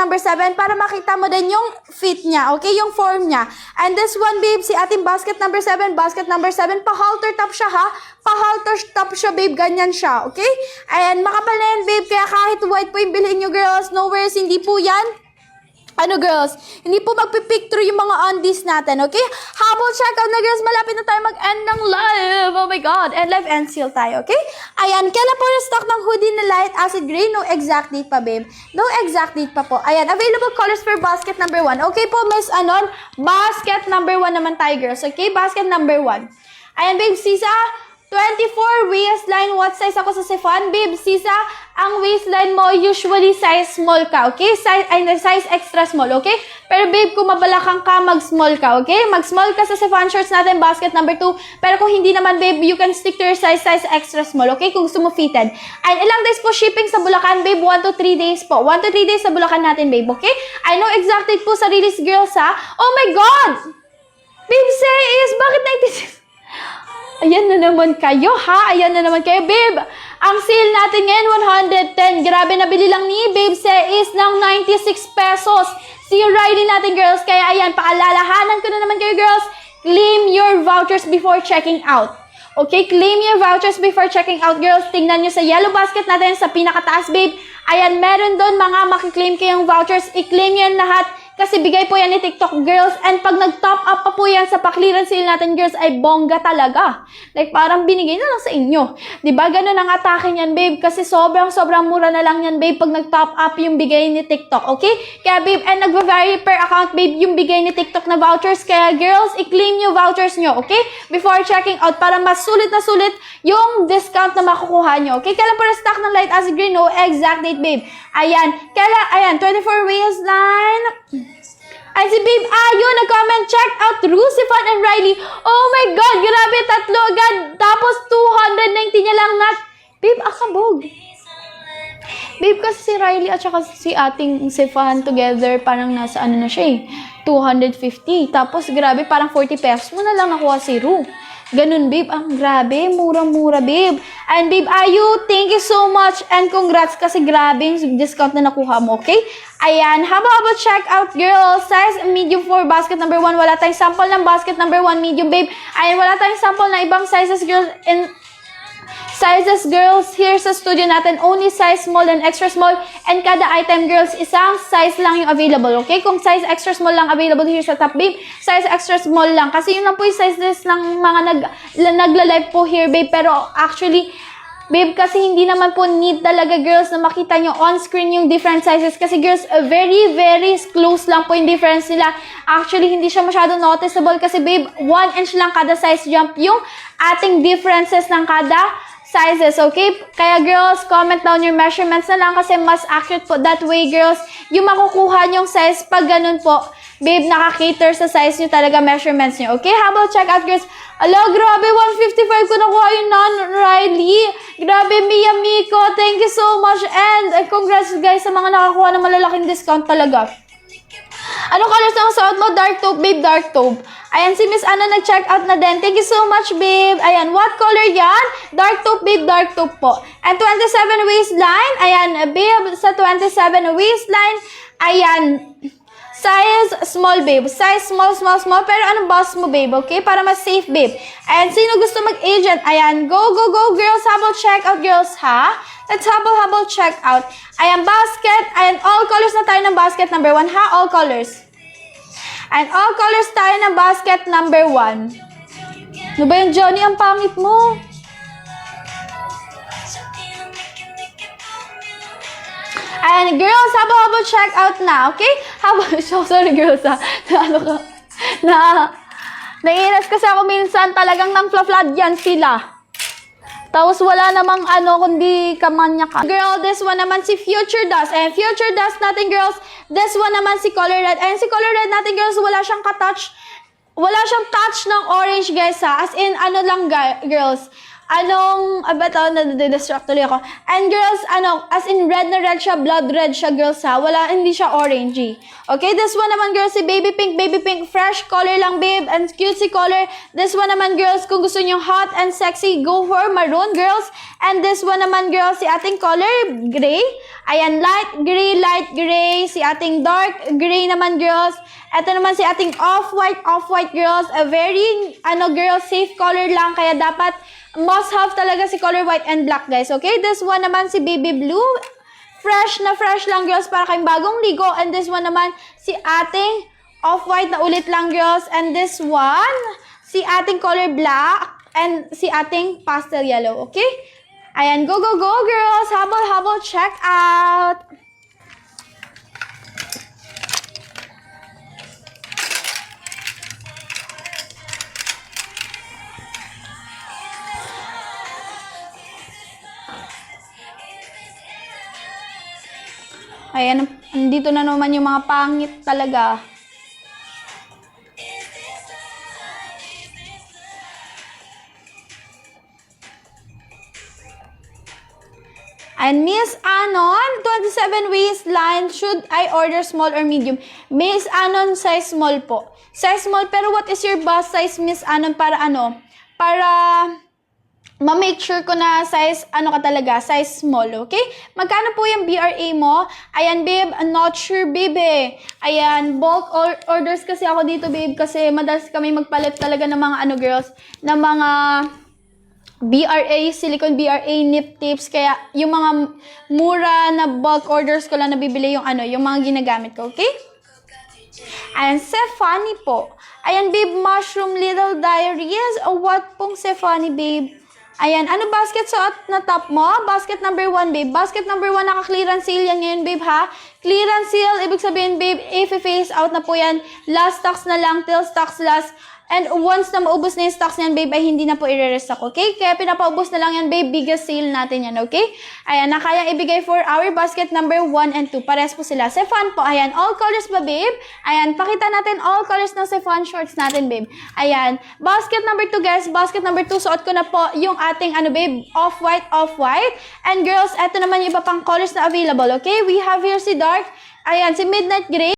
number 7 para makita mo din yung fit niya, okay? Yung form niya. And this one, babe, si ating basket number 7, pa-halter top siya, ha? Pa-halter top siya, babe, ganyan siya, okay? Ayan, makapal na yan, babe, kaya kahit white po yung bilhin nyo, girls, no worries, hindi po yan. Ano, girls, hindi po magpipick through yung mga undies natin, okay? Habol checkout na, girls, malapit na tayo mag-end ng live. Oh my God. And live and seal tayo, okay? Ayan, kailan po na-stock ng hoodie na light acid gray? No exact date pa, babe. No exact date pa po. Ayan, available colors for basket number 1. Okay po, Miss Anon, basket number 1 naman tayo, girls. Okay, basket number 1. Ayan, babe, Sisa, 24 waistline. What size ako sa Sifan? Babe, Sisa, ang waistline mo usually size small ka, okay? Size extra small, okay? Pero babe, kung mabalakang ka, mag-small ka, okay? Mag-small ka sa Sifan shorts natin, basket number 2. Pero kung hindi naman, babe, you can stick to your size extra small, okay? Kung gusto mo fitted. And ilang days po shipping sa Bulacan, babe? 1 to 3 days po. 1 to 3 days sa Bulacan natin, babe, okay? I know exact date po sa release, girls, ha? Oh my God! Babe, says, bakit 96? Ayan na naman kayo, ha? Ayan na naman kayo, babe. Ang sale natin ngayon, 110. Grabe, nabili lang ni Babe is ng 96 pesos. Si Riley natin, girls. Kaya ayan, paalalahanan ko na naman kayo, girls. Claim your vouchers before checking out. Okay, claim your vouchers before checking out, girls. Tingnan nyo sa yellow basket natin, sa pinakataas, babe. Ayan, meron doon mga makiklaim kayong vouchers. I-claim yan lahat. Kasi bigay po yan ni TikTok, girls. And pag nag-top up pa po yan sa pa-clearance sale natin, girls, ay bongga talaga. Like, parang binigay na lang sa inyo. Diba? Ganun ang atake niyan, babe. Kasi sobrang mura na lang yan, babe, pag nag-top up yung bigay ni TikTok. Okay? Kaya, babe, and nag-vary per account, babe, yung bigay ni TikTok na vouchers. Kaya, girls, i-claim yung vouchers nyo, okay? Before checking out, para mas sulit na sulit yung discount na makukuha nyo. Okay? Kailan po na-stock ng light acid green? No exact date, babe. Ayan. Ayan, 24 waistline. Ay, si Babe Ayo, nag-comment, check out Rusifan and Riley. Oh my God, grabe, tatlo agad. Tapos, 290 niya lang na. Babe, akabog. Babe, kasi si Riley at saka si ating Sifan together, parang nasa ano na siya eh, 250. Tapos, grabe, parang 40 pesos mo na lang nakuha si Ru. Ganun, babe. Ang grabe. Mura-mura, babe. And, babe, Ayu, thank you so much. And congrats kasi grabe yung discount na nakuha mo, okay? Ayan. How about check out, girls? Size medium for basket number 1. Wala tayong sample ng basket number 1 medium, babe. Ayan, wala tayong sample na ibang sizes, girls. And sizes, girls, here sa studio natin, only size small and extra small. And kada item, girls, isang size lang yung available, okay? Kung size extra small lang available here sa top, babe, size extra small lang. Kasi yun lang po yung sizes lang mga nagla-live po here, babe. Pero actually, babe, kasi hindi naman po need talaga, girls, na makita nyo on-screen yung different sizes. Kasi, girls, very, very close lang po yung difference nila. Actually, hindi siya masyado noticeable kasi, babe, 1 inch lang kada size jump yung ating differences ng kada sizes, okay? Kaya, girls, comment down your measurements na lang kasi mas accurate po. That way, girls, yung makukuha nyong size pag ganun po, babe, nakakater sa size nyo talaga measurements nyo, okay? How about check out, girls? Ala, grabe, 155 ko nakuha yung non-Riley. Grabe, Mia Miko, thank you so much. And congrats, guys, sa mga nakakuha ng malalaking discount talaga. Anong colors ang suot mo? Dark taupe, babe, dark taupe. Ayan, si Miss Anna nag-check out na din. Thank you so much, babe. Ayan, what color yan? Dark taupe, babe, dark taupe po. And 27 waistline. Ayan, babe, sa 27 waistline. Ayan, size small, babe. Size small. Pero anong boss mo, babe, okay? Para mas safe, babe. Ayan, sino gusto mag-agent? Ayan, go, girls. Habang check out, girls, ha? Let's habang check out. Ayan, basket. Ayan, all colors na tayo ng basket number 1, ha? All colors. And all colors tayo ng basket number 1. Ano ba yung Johnny? Ang pangit mo. And girls, habang check out na, okay? Sorry girls ha. Naiinis kasi ako minsan talagang nang fla-flood yan sila. Tapos wala namang kundi kamanya ka. Girl, this one naman si Future Dust. And Future Dust natin, girls, this one naman si Color Red. And si Color Red natin, girls, wala siyang touch ng orange, guys, ha. As in, lang, girls. nadidistract tuloy ako. And girls, as in red na red siya, blood red siya, girls ha. Hindi siya orangey. Okay, this one naman, girls, si baby pink, fresh color lang, babe, and cutesy color. This one naman, girls, kung gusto niyo hot and sexy, go for maroon, girls. And this one naman, girls, si ating color, gray. Ayan, light gray, si ating dark gray naman, girls. Ito naman si ating off-white, girls. A very, girls, safe color lang. Kaya dapat must have talaga si color white and black, guys. Okay? This one naman si baby blue. Fresh lang, girls, para kayong bagong ligo. And this one naman si ating off-white na ulit lang, girls. And this one, si ating color black. And si ating pastel yellow. Okay? Ayan, go, girls. Habol, check out. Ayan, andito na naman yung mga pangit talaga. And Miss Anon, 27 waistline, should I order small or medium? Miss Anon, size small po. Size small, pero what is your bust size, Miss Anon, para ma-make sure ko na size, size small, okay? Magkano po yung BRA mo? Ayan, babe, I'm not sure, babe. Ayan, bulk orders kasi ako dito, babe, kasi madalas kami magpalit talaga ng mga, girls, ng mga BRA, silicone BRA, nip tips, kaya yung mga mura na bulk orders ko lang nabibili yung yung mga ginagamit ko, okay? Ayan, Stephanie po. Ayan, babe, mushroom little diaries. What pong Stephanie, babe? Ayan, basket suot na top mo? Basket number 1, babe. Basket number 1, naka-clearance sale yan ngayon, babe, ha? Clearance sale, ibig sabihin, babe, face out na po yan. Last stocks na lang, till stocks last. And once na maubos na yung stocks niyan, babe, ay hindi na po i-restock, okay? Kaya pinapaubos na lang yan, babe. Biggest sale natin yan, okay? Ayan, na kayang ibigay for our basket number 1 and 2. Pares po sila. Sefan po, ayan. All colors ba, babe? Ayan, pakita natin all colors ng Sefan shorts natin, babe. Ayan. Basket number 2, guys. Basket number 2, suot ko na po yung ating, babe, off-white. And girls, eto naman yung iba pang colors na available, okay? We have here si dark. Ayan, si midnight gray.